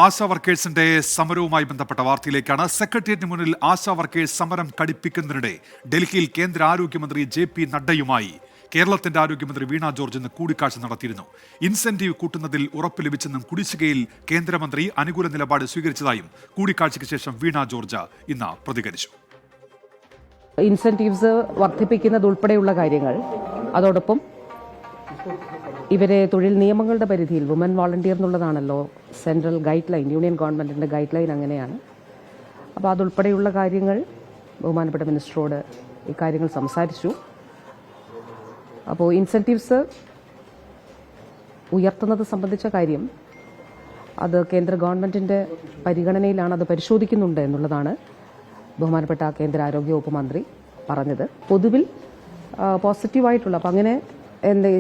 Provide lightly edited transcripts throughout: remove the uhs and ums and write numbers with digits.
ആശാ വർക്കേഴ്സിന്റെ സമരവുമായി ബന്ധപ്പെട്ട വാർത്തയിലേക്കാണ്. സെക്രട്ടേറിയറ്റിന് മുന്നിൽ ആശാ വർക്കേഴ്സ് സമരം കടുപ്പിക്കുന്നതിനിടെ ഡൽഹിയിൽ കേന്ദ്ര ആരോഗ്യമന്ത്രി JP നഡ്ഡയുമായി കേരളത്തിന്റെ ആരോഗ്യമന്ത്രി വീണ ജോർജ് ഇന്ന് കൂടിക്കാഴ്ച നടത്തിയിരുന്നു. ഇൻസെന്റീവ് കൂട്ടുന്നതിൽ ഉറപ്പ് ലഭിച്ചെന്നും കുടിശ്ശികയിൽ കേന്ദ്രമന്ത്രി അനുകൂല നിലപാട് സ്വീകരിച്ചതായും കൂടിക്കാഴ്ചയ്ക്ക് ശേഷം വീണ ജോർജ് ഇന്ന് പ്രതികരിച്ചു. ഇൻസെന്റീവ്സ് വർദ്ധിപ്പിക്കുന്നതുൾപ്പെടെയുള്ള കാര്യങ്ങൾ, അതോടൊപ്പം ഇവരെ തൊഴിൽ നിയമങ്ങളുടെ പരിധിയിൽ വുമൻ വോളണ്ടിയർ എന്നുള്ളതാണല്ലോ സെൻട്രൽ ഗൈഡ് ലൈൻ, യൂണിയൻ ഗവൺമെൻറ്റിൻ്റെ ഗൈഡ് ലൈൻ അങ്ങനെയാണ്. അപ്പോൾ അതുൾപ്പെടെയുള്ള കാര്യങ്ങൾ ബഹുമാനപ്പെട്ട മിനിസ്റ്ററോട് ഇക്കാര്യങ്ങൾ സംസാരിച്ചു. അപ്പോൾ ഇൻസെൻറ്റീവ്സ് ഉയർത്തുന്നത് സംബന്ധിച്ച കാര്യം അത് കേന്ദ്ര ഗവൺമെൻറ്റിൻ്റെ പരിഗണനയിലാണ്, അത് പരിശോധിക്കുന്നുണ്ട് എന്നുള്ളതാണ് ബഹുമാനപ്പെട്ട കേന്ദ്ര ആരോഗ്യ വകുപ്പ് മന്ത്രി പറഞ്ഞത്. പൊതുവിൽ പോസിറ്റീവായിട്ടുള്ള, അപ്പം അങ്ങനെ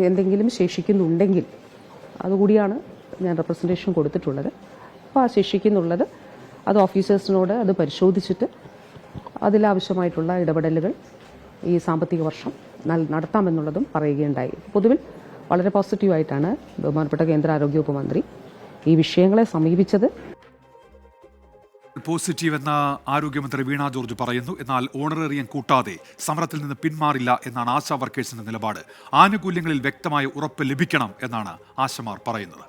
എന്തെങ്കിലും ശേഷിക്കുന്നുണ്ടെങ്കിൽ അതുകൂടിയാണ് ഞാൻ റെപ്രസെൻറ്റേഷൻ കൊടുത്തിട്ടുള്ളത്. അപ്പോൾ ആ ശേഷിക്കുന്നുള്ളത് അത് ഓഫീസേഴ്സിനോട് അത് പരിശോധിച്ചിട്ട് അതിലാവശ്യമായിട്ടുള്ള ഇടപെടലുകൾ ഈ സാമ്പത്തിക വർഷം നടത്താമെന്നുള്ളതും പറയുകയുണ്ടായി. പൊതുവിൽ വളരെ പോസിറ്റീവായിട്ടാണ് ബഹുമാനപ്പെട്ട കേന്ദ്ര ആരോഗ്യ വകുപ്പ് മന്ത്രി ഈ വിഷയങ്ങളെ സമീപിച്ചത്. പോസിറ്റീവ് എന്ന ആരോഗ്യമന്ത്രി വീണ ജോർജ് പറയുന്നു. എന്നാൽ ഓണറേറിയം കൂട്ടാതെ സമരത്തിൽ നിന്ന് പിന്മാറില്ല എന്നാണ് ആശാ വർക്കേഴ്സിന്റെ നിലപാട്. ആനുകൂല്യങ്ങളിൽ വ്യക്തമായ ഉറപ്പ് ലഭിക്കണം എന്നാണ് ആശമാർ പറയുന്നത്.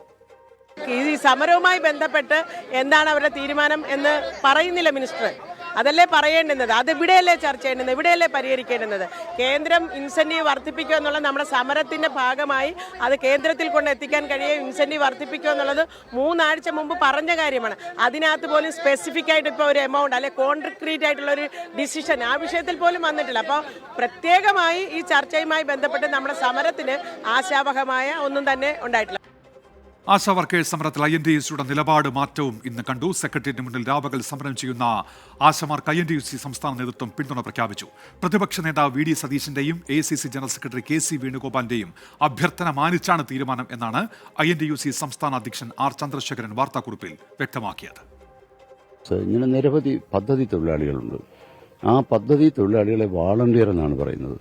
ഈ സമരവുമായി ബന്ധപ്പെട്ട് എന്താണ് അവരുടെ തീരുമാനം എന്ന് പറയുന്നില്ല മിനിസ്റ്റർ. അതല്ലേ പറയേണ്ടുന്നത്, അത് ഇവിടെയല്ലേ ചർച്ച ചെയ്യേണ്ടത്, ഇവിടെയല്ലേ പരിഹരിക്കേണ്ടുന്നത്. കേന്ദ്രം ഇൻസെന്റീവ് വർദ്ധിപ്പിക്കുക എന്നുള്ളത് നമ്മുടെ സമരത്തിന്റെ ഭാഗമായി അത് കേന്ദ്രത്തിൽ കൊണ്ട് എത്തിക്കാൻ കഴിയുക, ഇൻസെന്റീവ് വർദ്ധിപ്പിക്കുക എന്നുള്ളത് 3 ആഴ്ച മുമ്പ് പറഞ്ഞ കാര്യമാണ്. അതിനകത്ത് പോലും സ്പെസിഫിക് ആയിട്ട് ഇപ്പോൾ ഒരു എമൗണ്ട് അല്ലെ കോൺക്രീറ്റ് ആയിട്ടുള്ള ഒരു ഡിസിഷൻ ആ വിഷയത്തിൽ പോലും വന്നിട്ടില്ല. അപ്പോൾ പ്രത്യേകമായി ഈ ചർച്ചയുമായി ബന്ധപ്പെട്ട് നമ്മുടെ സമരത്തിന് ആശാവഹമായ ഒന്നും തന്നെ ഉണ്ടായിട്ടില്ല. ആശാ വർക്കേഴ്സ് സമരത്തിൽ INTUCയുടെ നിലപാട് മാറ്റവും ഇന്ന് കണ്ടു. സെക്രട്ടേറിയറ്റിന് മുന്നിൽ രാപകൽ സമരം ചെയ്യുന്ന ആശമാർക്ക് INTUC സംസ്ഥാന നേതൃത്വം പിന്തുണ പ്രഖ്യാപിച്ചു. പ്രതിപക്ഷ നേതാവ് VD സതീശന്റെയും ACC general secretary KC വേണുഗോപാലിന്റെയും അഭ്യർത്ഥന മാനിച്ചാണ് തീരുമാനം എന്നാണ് INTUC സംസ്ഥാന അധ്യക്ഷൻ R ചന്ദ്രശേഖരൻ വാർത്താക്കുറിപ്പിൽ വ്യക്തമാക്കിയത്. ഇങ്ങനെ നിരവധി പദ്ധതി തൊഴിലാളികളുണ്ട്. ആ പദ്ധതി തൊഴിലാളികളെ വാളണ്ടിയർ എന്നാണ് പറയുന്നത്.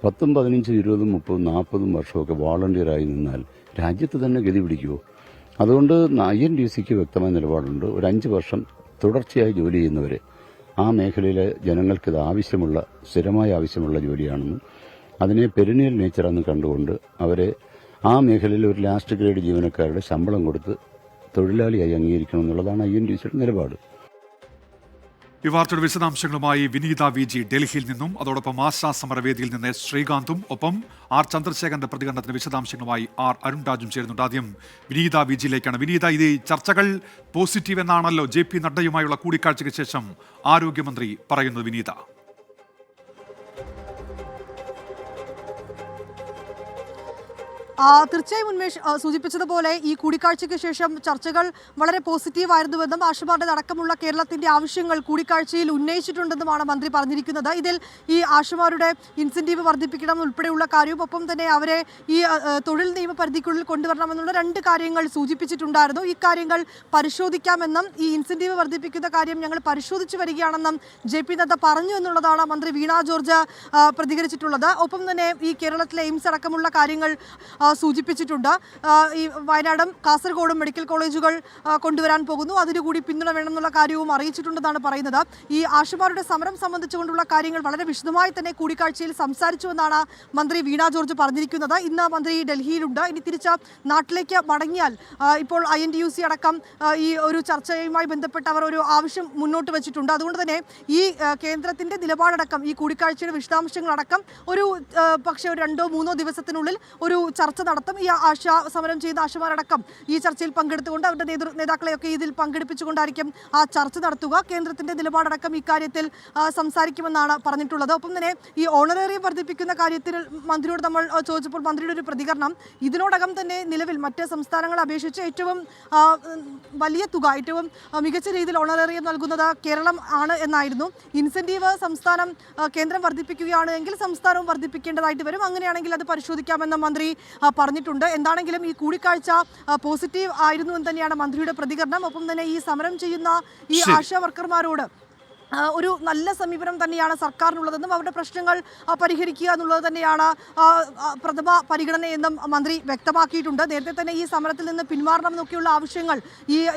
10, 15, 20, 30, 40 വർഷമൊക്കെ വാളണ്ടിയറായി നിന്നാൽ രാജ്യത്ത് തന്നെ ഗതി പിടിക്കുമോ? അതുകൊണ്ട് INTUCക്ക് വ്യക്തമായ നിലപാടുണ്ട്. ഒരു 5 വർഷം തുടർച്ചയായി ജോലി ചെയ്യുന്നവരെ, ആ മേഖലയിലെ ജനങ്ങൾക്കിത് ആവശ്യമുള്ള, സ്ഥിരമായ ആവശ്യമുള്ള ജോലിയാണെന്നും അതിനെ പെരിനിയൽ നേച്ചറാണെന്ന് കണ്ടുകൊണ്ട് അവരെ ആ മേഖലയിൽ ഒരു ലാസ്റ്റ് ഗ്രേഡ് ജീവനക്കാരുടെ ശമ്പളം കൊടുത്ത് തൊഴിലാളിയായി അംഗീകരിക്കണം എന്നുള്ളതാണ് INTUCയുടെ നിലപാട്. ഈ വാർത്തയുടെ വിശദാംശങ്ങളുമായി വിനീത VG ഡൽഹിയിൽ നിന്നും, അതോടൊപ്പം ആശാ സമരവേദിയിൽ നിന്ന് ശ്രീകാന്തും, ഒപ്പം R ചന്ദ്രശേഖരന്റെ പ്രതികരണത്തിന് വിശദാംശങ്ങളുമായി R അരുൺരാജും ചേരുന്നുണ്ട്. ആദ്യം വിനീത VGയിലേക്കാണ്. വിനീത, ഇത് ചർച്ചകൾ പോസിറ്റീവ് എന്നാണല്ലോ JP നഡ്ഡയുമായുള്ള കൂടിക്കാഴ്ചയ്ക്ക് ശേഷം ആരോഗ്യമന്ത്രി പറയുന്നത്. വിനീത, തീർച്ചയായും ഉന്മേഷ് സൂചിപ്പിച്ചതുപോലെ ഈ കൂടിക്കാഴ്ചയ്ക്ക് ശേഷം ചർച്ചകൾ വളരെ പോസിറ്റീവായിരുന്നുവെന്നും ആശമാരുടെ അടക്കമുള്ള കേരളത്തിന്റെ ആവശ്യങ്ങൾ കൂടിക്കാഴ്ചയിൽ ഉന്നയിച്ചിട്ടുണ്ടെന്നുമാണ് മന്ത്രി പറഞ്ഞിരിക്കുന്നത്. ഇതിൽ ഈ ആശമാരുടെ ഇൻസെന്റീവ് വർദ്ധിപ്പിക്കണം ഉൾപ്പെടെയുള്ള കാര്യവും, ഒപ്പം തന്നെ അവരെ ഈ തൊഴിൽ നിയമ പരിധിക്കുള്ളിൽ കൊണ്ടുവരണമെന്നുള്ള 2 കാര്യങ്ങൾ സൂചിപ്പിച്ചിട്ടുണ്ടായിരുന്നു. ഈ കാര്യങ്ങൾ പരിശോധിക്കാമെന്നും ഈ ഇൻസെന്റീവ് വർദ്ധിപ്പിക്കുന്ന കാര്യം ഞങ്ങൾ പരിശോധിച്ചു വരികയാണെന്നും JP നദ്ദ പറഞ്ഞു എന്നുള്ളതാണ് മന്ത്രി വീണ ജോർജ് പ്രതികരിച്ചിട്ടുള്ളത്. ഒപ്പം തന്നെ ഈ കേരളത്തിലെ എയിംസ് അടക്കമുള്ള കാര്യങ്ങൾ സൂചിപ്പിച്ചിട്ടുണ്ട്. ഈ വയനാടും കാസർഗോഡും മെഡിക്കൽ കോളേജുകൾ കൊണ്ടുവരാൻ പോകുന്നു, അതിനുകൂടി പിന്തുണ വേണമെന്നുള്ള കാര്യവും അറിയിച്ചിട്ടുണ്ടെന്നാണ് പറയുന്നത്. ഈ ആശമാരുടെ സമരം സംബന്ധിച്ചുകൊണ്ടുള്ള കാര്യങ്ങൾ വളരെ വിശദമായി തന്നെ കൂടിക്കാഴ്ചയിൽ സംസാരിച്ചുവെന്നാണ് മന്ത്രി വീണ ജോർജ് പറഞ്ഞിരിക്കുന്നത്. ഇന്ന് മന്ത്രി ഡൽഹിയിലുണ്ട്. ഇനി തിരിച്ച് നാട്ടിലേക്ക് മടങ്ങിയാൽ ഇപ്പോൾ INTUC അടക്കം ഈ ഒരു ചർച്ചയുമായി ബന്ധപ്പെട്ട് അവർ ഒരു ആവശ്യം മുന്നോട്ട് വെച്ചിട്ടുണ്ട്. അതുകൊണ്ട് തന്നെ ഈ കേന്ദ്രത്തിന്റെ നിലപാടടക്കം, ഈ കൂടിക്കാഴ്ചയുടെ വിശദാംശങ്ങളടക്കം ഒരു പക്ഷേ 2-3 ദിവസത്തിനുള്ളിൽ ഒരു ചർച്ച നടത്തും. ഈ സമരം ചെയ്യുന്ന ആശമാരടക്കം ഈ ചർച്ചയിൽ പങ്കെടുത്തുകൊണ്ട് അവരുടെ നേതാക്കളെയൊക്കെ ഇതിൽ പങ്കെടുപ്പിച്ചുകൊണ്ടായിരിക്കും ആ ചർച്ച നടത്തുക. കേന്ദ്രത്തിന്റെ നിലപാടടക്കം ഇക്കാര്യത്തിൽ സംസാരിക്കുമെന്നാണ് പറഞ്ഞിട്ടുള്ളത്. ഒപ്പം തന്നെ ഈ ഓണറേറിയം വർദ്ധിപ്പിക്കുന്ന കാര്യത്തിൽ മന്ത്രിയോട് നമ്മൾ ചോദിച്ചപ്പോൾ മന്ത്രിയുടെ ഒരു പ്രതികരണം, ഇതിനോടകം തന്നെ നിലവിൽ മറ്റ് സംസ്ഥാനങ്ങളെ അപേക്ഷിച്ച് ഏറ്റവും വലിയ തുക, ഏറ്റവും മികച്ച രീതിയിൽ ഓണറേറിയം നൽകുന്നത് കേരളം ആണ് എന്നായിരുന്നു. ഇൻസെന്റീവ് സംസ്ഥാനം കേന്ദ്രം വർദ്ധിപ്പിക്കുകയാണ് എങ്കിൽ സംസ്ഥാനവും വർദ്ധിപ്പിക്കേണ്ടതായിട്ട് വരും. അങ്ങനെയാണെങ്കിൽ അത് പരിശോധിക്കാമെന്ന് മന്ത്രി പറഞ്ഞിട്ടുണ്ട്. എന്താണെങ്കിലും ഈ കൂടിക്കാഴ്ച പോസിറ്റീവ് ആയിരുന്നു എന്ന് തന്നെയാണ് മന്ത്രിയുടെ പ്രതികരണം. ഒപ്പം തന്നെ ഈ സമരം ചെയ്യുന്ന ഈ ആശാ വർക്കർമാരോട് ഒരു നല്ല സമീപനം തന്നെയാണ് സർക്കാരിനുള്ളതെന്നും അവരുടെ പ്രശ്നങ്ങൾ പരിഹരിക്കുക എന്നുള്ളത് തന്നെയാണ് പ്രഥമ പരിഗണനയെന്നും മന്ത്രി വ്യക്തമാക്കിയിട്ടുണ്ട്. നേരത്തെ തന്നെ ഈ സമരത്തിൽ നിന്ന് പിന്മാറണമെന്നൊക്കെയുള്ള ആവശ്യങ്ങൾ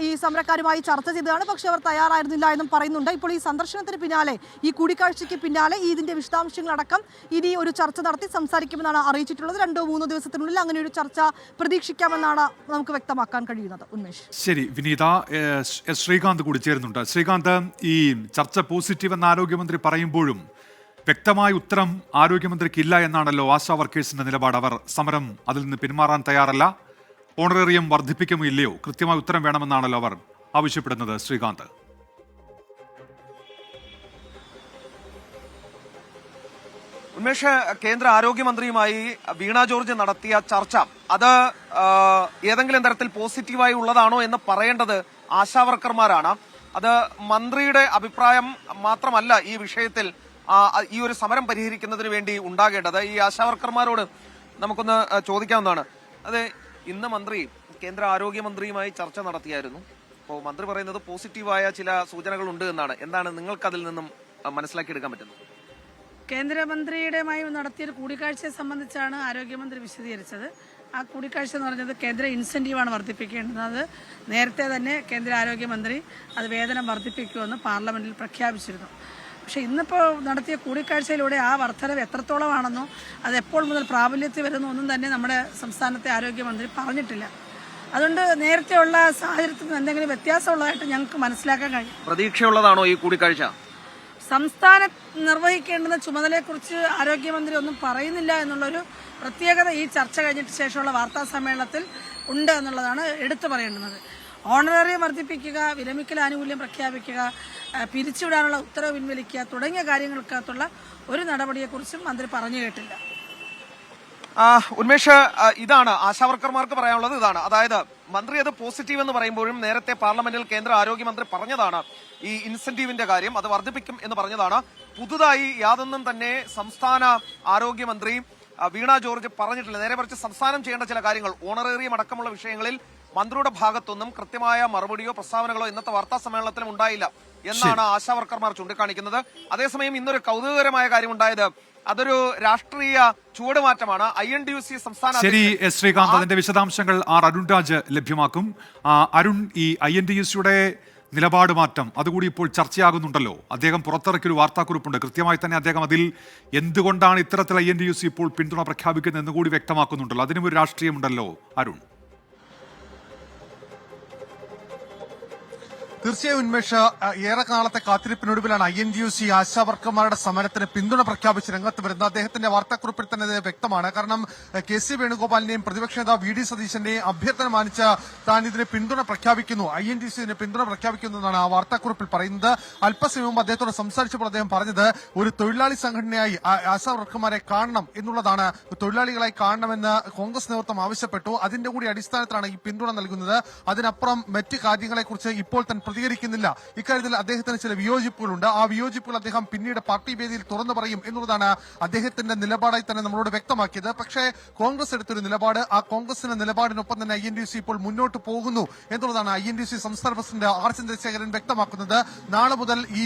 ഈ സമരക്കാരുമായി ചർച്ച ചെയ്തതാണ്. പക്ഷേ അവർ തയ്യാറായിരുന്നില്ല എന്നും പറയുന്നുണ്ട്. ഇപ്പോൾ ഈ സന്ദർശനത്തിന് പിന്നാലെ, ഈ കൂടിക്കാഴ്ചയ്ക്ക് പിന്നാലെ ഇതിന്റെ വിശദാംശങ്ങളടക്കം ഇനി ഒരു ചർച്ച നടത്തി സംസാരിക്കുമെന്നാണ് അറിയിച്ചിട്ടുള്ളത്. 2-3 ദിവസത്തിനുള്ളിൽ അങ്ങനെ ഒരു ചർച്ച പ്രതീക്ഷിക്കാമെന്നാണ് നമുക്ക് വ്യക്തമാക്കാൻ കഴിയുന്നത്. ഉന്മേഷ്. ശരി വിനീത, ശ്രീകാന്ത് കൂടി ചേരുന്നുണ്ട്. ശ്രീകാന്ത്, ഈ ചർച്ച പോസിറ്റീവ് എന്ന് ആരോഗ്യമന്ത്രി പറയുമ്പോഴും വ്യക്തമായ ഉത്തരം ആരോഗ്യമന്ത്രിക്ക് ഇല്ല എന്നാണല്ലോ ആശാ വർക്കേഴ്സിന്റെ നിലപാട്. അവർ സമരം അതിൽ നിന്ന് പിന്മാറാൻ തയ്യാറല്ല, ഓണറേറിയം വർദ്ധിപ്പിക്കുമോ ഇല്ലയോ, കൃത്യമായ ഉത്തരം വേണമെന്നാണല്ലോ അവർ ആവശ്യപ്പെടുന്നത്. ശ്രീകാന്ത്. ഉന്മേഷ്, കേന്ദ്ര ആരോഗ്യമന്ത്രിയുമായി വീണ ജോർജ് നടത്തിയ ചർച്ച അത് ഏതെങ്കിലും തരത്തിൽ പോസിറ്റീവായി ഉള്ളതാണോ എന്ന് പറയേണ്ടത് ആശാവർക്കർമാരാണ്. അത് മന്ത്രിയുടെ അഭിപ്രായം മാത്രമല്ല ഈ വിഷയത്തിൽ ഈ ഒരു സമരം പരിഹരിക്കുന്നതിന് വേണ്ടി ഉണ്ടാകേണ്ടത്. ഈ ആശാവർക്കർമാരോട് നമുക്കൊന്ന് ചോദിക്കാവുന്നതാണ്. അതെ, ഇന്ന് മന്ത്രി കേന്ദ്ര ആരോഗ്യമന്ത്രിയുമായി ചർച്ച നടത്തിയായിരുന്നു. അപ്പോൾ മന്ത്രി പറയുന്നത് പോസിറ്റീവായ ചില സൂചനകൾ ഉണ്ട് എന്നാണ്. എന്താണ് നിങ്ങൾക്ക് അതിൽ നിന്നും മനസ്സിലാക്കിയെടുക്കാൻ പറ്റുന്നത്? കേന്ദ്രമന്ത്രിയുടെയുമായി നടത്തിയൊരു കൂടിക്കാഴ്ചയെ സംബന്ധിച്ചാണ് ആരോഗ്യമന്ത്രി വിശദീകരിച്ചത്. ആ കൂടിക്കാഴ്ച എന്ന് പറഞ്ഞത് കേന്ദ്ര ഇൻസെൻറ്റീവാണ് വർദ്ധിപ്പിക്കേണ്ടത്. അത് നേരത്തെ തന്നെ കേന്ദ്ര ആരോഗ്യമന്ത്രി അത് വേതനം വർദ്ധിപ്പിക്കുമെന്ന് പാർലമെന്റിൽ പ്രഖ്യാപിച്ചിരുന്നു. പക്ഷേ ഇന്നിപ്പോൾ നടത്തിയ കൂടിക്കാഴ്ചയിലൂടെ ആ വർധനവ് എത്രത്തോളമാണെന്നോ അത് എപ്പോൾ മുതൽ പ്രാബല്യത്തിൽ വരുന്നോ ഒന്നും തന്നെ നമ്മുടെ സംസ്ഥാനത്തെ ആരോഗ്യമന്ത്രി പറഞ്ഞിട്ടില്ല. അതുകൊണ്ട് നേരത്തെയുള്ള സാഹചര്യത്തിൽ നിന്ന് എന്തെങ്കിലും വ്യത്യാസമുള്ളതായിട്ട് ഞങ്ങൾക്ക് മനസ്സിലാക്കാൻ കഴിയും. പ്രതീക്ഷയുള്ളതാണോ ഈ കൂടിക്കാഴ്ച? സംസ്ഥാനം നിർവഹിക്കേണ്ടുന്ന ചുമതലയെക്കുറിച്ച് ആരോഗ്യമന്ത്രി ഒന്നും പറയുന്നില്ല എന്നുള്ളൊരു പ്രത്യേകത ഈ ചർച്ച കഴിഞ്ഞിട്ട് ശേഷമുള്ള വാർത്താ സമ്മേളനത്തിൽ ഉണ്ട് എന്നുള്ളതാണ് എടുത്തു പറയേണ്ടുന്നത്. ഓണറേറിയം വർദ്ധിപ്പിക്കുക, വിരമിക്കൽ ആനുകൂല്യം പ്രഖ്യാപിക്കുക, പിരിച്ചുവിടാനുള്ള ഉത്തരവ് പിൻവലിക്കുക തുടങ്ങിയ കാര്യങ്ങൾക്കകത്തുള്ള ഒരു നടപടിയെക്കുറിച്ചും മന്ത്രി പറഞ്ഞു കേട്ടില്ല. ഉന്മേഷ്, ഇതാണ് ആശാവർക്കർമാർക്ക് പറയാനുള്ളത്. ഇതാണ്, അതായത് മന്ത്രി അത് പോസിറ്റീവ് എന്ന് പറയുമ്പോഴും നേരത്തെ പാർലമെന്റിൽ കേന്ദ്ര ആരോഗ്യമന്ത്രി പറഞ്ഞതാണ് ഈ ഇൻസെന്റീവിന്റെ കാര്യം അത് വർദ്ധിപ്പിക്കും എന്ന് പറഞ്ഞതാണ്. പുതുതായി യാതൊന്നും തന്നെ സംസ്ഥാന ആരോഗ്യമന്ത്രി വീണ ജോർജ് പറഞ്ഞിട്ടില്ല. നേരെ മറിച്ച് സംസ്ഥാനം ചെയ്യേണ്ട ചില കാര്യങ്ങൾ, ഓണറേറിയം അടക്കമുള്ള വിഷയങ്ങളിൽ മന്ത്രിയുടെ ഭാഗത്തൊന്നും കൃത്യമായ മറുപടിയോ പ്രസ്താവനകളോ ഇന്നത്തെ വാർത്താ സമ്മേളനത്തിലും ഉണ്ടായില്ല എന്നാണ് ആശാവർക്കർമാർ ചൂണ്ടിക്കാണിക്കുന്നത്. അതേസമയം ഇന്നൊരു കൗതുകകരമായ കാര്യം ഉണ്ടായത് അതൊരു രാഷ്ട്രീയ ചുവടുമാറ്റമാണ്. INTUC സംസ്ഥാന ശരി ശ്രീകാന്ത്, അതിന്റെ വിശദാംശങ്ങൾ അരുൺ രാജ് ലഭ്യമാക്കും. അരുൺ, ഈ INTUCയുടെ നിലപാട് മാറ്റം അതുകൂടി ഇപ്പോൾ ചർച്ചയാകുന്നുണ്ടല്ലോ. അദ്ദേഹം പുറത്തിറക്കിയൊരു വാർത്താക്കുറിപ്പുണ്ട്. കൃത്യമായി തന്നെ അദ്ദേഹം അതിൽ എന്തുകൊണ്ടാണ് ഇത്തരത്തിൽ INTUC ഇപ്പോൾ പിന്തുണ പ്രഖ്യാപിക്കുന്നത് എന്ന് കൂടി വ്യക്തമാക്കുന്നുണ്ടല്ലോ. അതിനും ഒരു രാഷ്ട്രീയമുണ്ടല്ലോ അരുൺ. തീർച്ചയായും ഉന്മേഷ്, ഏറെക്കാലത്തെ കാത്തിരിപ്പിനൊടുവിലാണ് INTUC ആശാവർക്കർമാരുടെ സമരത്തിന് പിന്തുണ പ്രഖ്യാപിച്ച് രംഗത്ത് വരുന്നത്. അദ്ദേഹത്തിന്റെ വാർത്താക്കുറിപ്പിൽ തന്നെ ഇത് വ്യക്തമാണ്. കാരണം KC വേണുഗോപാലിന്റെയും പ്രതിപക്ഷ നേതാവ് VD സതീശന്റെയും അഭ്യർത്ഥന മാനിച്ച താൻ ഇതിന് പിന്തുണ പ്രഖ്യാപിക്കുന്നു, INTUC ഇതിന് പിന്തുണ പ്രഖ്യാപിക്കുന്നു എന്നാണ് ആ വാർത്താക്കുറിപ്പിൽ പറയുന്നത്. അല്പസമയം മുമ്പ് അദ്ദേഹത്തോട് സംസാരിച്ചപ്പോൾ അദ്ദേഹം പറഞ്ഞത് ഒരു തൊഴിലാളി സംഘടനയായി ആശാവർക്കർമാരെ കാണണം എന്നുള്ളതാണ്. തൊഴിലാളികളായി കാണണമെന്ന് കോൺഗ്രസ് നേതൃത്വം ആവശ്യപ്പെട്ടു. അതിന്റെ കൂടി അടിസ്ഥാനത്തിലാണ് ഈ പിന്തുണ നൽകുന്നത്. അതിനപ്പുറം മറ്റ് കാര്യങ്ങളെക്കുറിച്ച് ഇപ്പോൾ തന്നെ പ്രതികരിക്കുന്നില്ല. ഇക്കാര്യത്തിൽ അദ്ദേഹത്തിന് ചില വിയോജിപ്പുകളുണ്ട്. ആ വിയോജിപ്പുകൾ അദ്ദേഹം പിന്നീട് പാർട്ടി വേദിയിൽ തുറന്നു പറയും എന്നുള്ളതാണ് അദ്ദേഹത്തിന്റെ നിലപാടായി തന്നെ നമ്മളോട് വ്യക്തമാക്കിയത്. പക്ഷേ കോൺഗ്രസ് എടുത്തൊരു നിലപാട്, ആ കോൺഗ്രസിന്റെ നിലപാടിനൊപ്പം തന്നെ INTUC ഇപ്പോൾ മുന്നോട്ട് പോകുന്നു എന്നുള്ളതാണ് INTUC സംസ്ഥാന പ്രസിഡന്റ് R ചന്ദ്രശേഖരൻ വ്യക്തമാക്കുന്നത്. നാളെ മുതൽ ഈ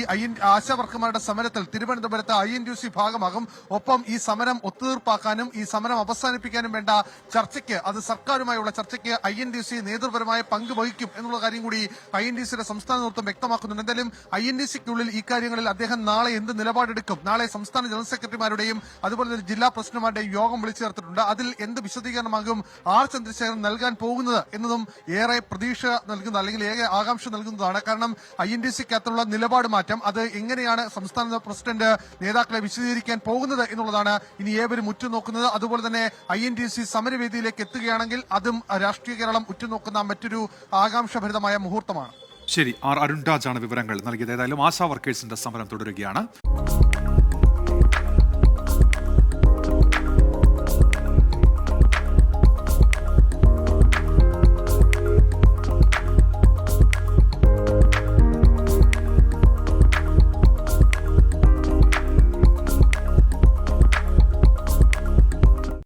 ആശാവർക്കർമാരുടെ സമരത്തിൽ തിരുവനന്തപുരത്ത് INTUC ഭാഗമാകും. ഒപ്പം ഈ സമരം ഒത്തുതീർപ്പാക്കാനും ഈ സമരം അവസാനിപ്പിക്കാനും വേണ്ട ചർച്ചയ്ക്ക്, അത് സർക്കാരുമായുള്ള ചർച്ചയ്ക്ക് INTUC നേതൃപരമായ പങ്ക് വഹിക്കും എന്നുള്ള കാര്യം കൂടി INTUCയുടെ സംസ്ഥാന നേതൃത്വം വ്യക്തമാക്കുന്നുണ്ട്. എന്തായാലും INTUCക്കുള്ളിൽ ഈ കാര്യങ്ങളിൽ അദ്ദേഹം നാളെ എന്ത് നിലപാടെടുക്കും, നാളെ സംസ്ഥാന ജനറൽ സെക്രട്ടറിമാരുടെയും അതുപോലെ തന്നെ ജില്ലാ പ്രസിഡന്റുമാരുടെയും യോഗം വിളിച്ചു ചേർത്തിട്ടുണ്ട്. അതിൽ എന്ത് വിശദീകരണമാകും R ചന്ദ്രശേഖരൻ നൽകാൻ പോകുന്നത് എന്നതും ഏറെ പ്രതീക്ഷ നൽകുന്ന അല്ലെങ്കിൽ ഏറെ ആകാംക്ഷ നൽകുന്നതാണ്. കാരണം INTUCക്കകത്തുള്ള നിലപാട് മാറ്റം അത് എങ്ങനെയാണ് സംസ്ഥാന പ്രസിഡന്റ് നേതാക്കളെ വിശദീകരിക്കാൻ പോകുന്നത് എന്നുള്ളതാണ് ഇനി ഏവരും ഉറ്റുനോക്കുന്നത്. അതുപോലെ തന്നെ INTUC സമരവേദിയിലേക്ക് എത്തുകയാണെങ്കിൽ അതും രാഷ്ട്രീയ കേരളം ഉറ്റുനോക്കുന്ന മറ്റൊരു ആകാംക്ഷഭരിതമായ മുഹൂർത്തമാണ്. ശരി, അരുൺ രാജാണ് വിവരങ്ങൾ നൽകിയത്. ഏതായാലും ആശാ വർക്കേഴ്സിന്റെ സമരം തുടരുകയാണ്.